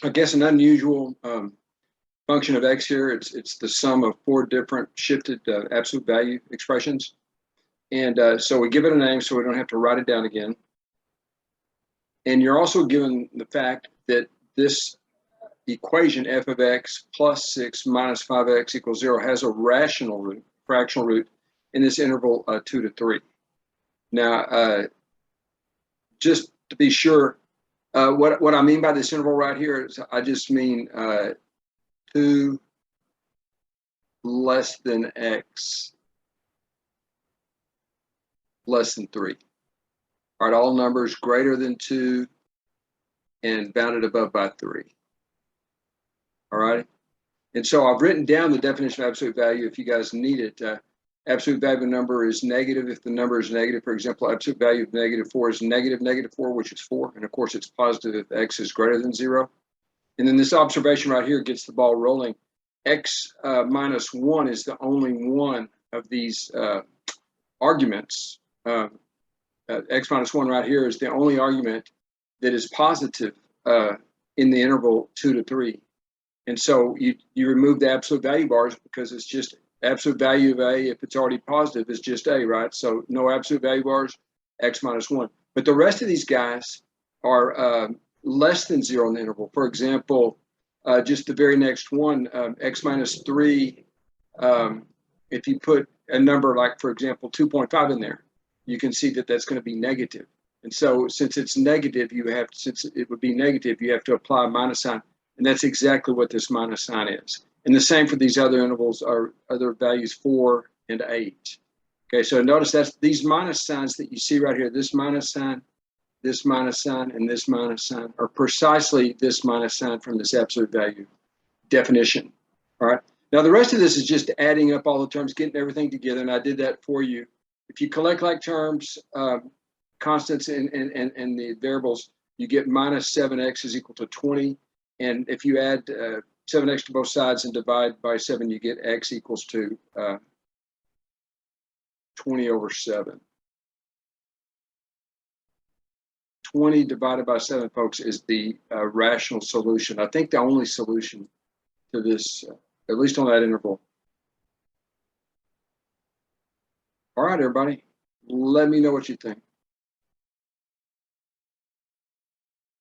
I guess, an unusual function of x here. It's the sum of 4 different shifted absolute value expressions. And so we give it a name so we don't have to write it down again. And you're also given the fact that this equation f of x plus 6 minus 5x equals 0 has a rational root, fractional root, in this interval 2 to 3. Now, just to be sure, what I mean by this interval right here is I just mean 2 less than x less than 3. All right, all numbers greater than 2 and bounded above by 3. All right. And so I've written down the definition of absolute value if you guys need it. Absolute value of a number is negative if the number is negative. For example, absolute value of -4 is -4, which is 4. And of course, it's positive if x is greater than 0. And then this observation right here gets the ball rolling. X minus 1 is the only one of these arguments. X minus 1 right here is the only argument that is positive in the interval 2 to 3. And so you remove the absolute value bars because it's just absolute value of A, if it's already positive, is just A, right? So no absolute value bars, x minus 1. But the rest of these guys are less than 0 in the interval. For example, just the very next one, x minus 3, if you put a number like, for example, 2.5 in there, you can see that that's going to be negative. And so since it's negative, since it would be negative, you have to apply a minus sign. And that's exactly what this minus sign is. And the same for these other intervals are other values 4 and 8. Okay, so notice that's these minus signs that you see right here, this minus sign, and this minus sign are precisely this minus sign from this absolute value definition. All right. Now the rest of this is just adding up all the terms, getting everything together, and I did that for you. If you collect like terms, constants and the variables, you get minus 7x is equal to 20. And if you add 7x to both sides and divide by 7, you get x equals to 20 over 7. 20 divided by 7, folks, is the rational solution. I think the only solution to this, at least on that interval. All right, everybody, let me know what you think.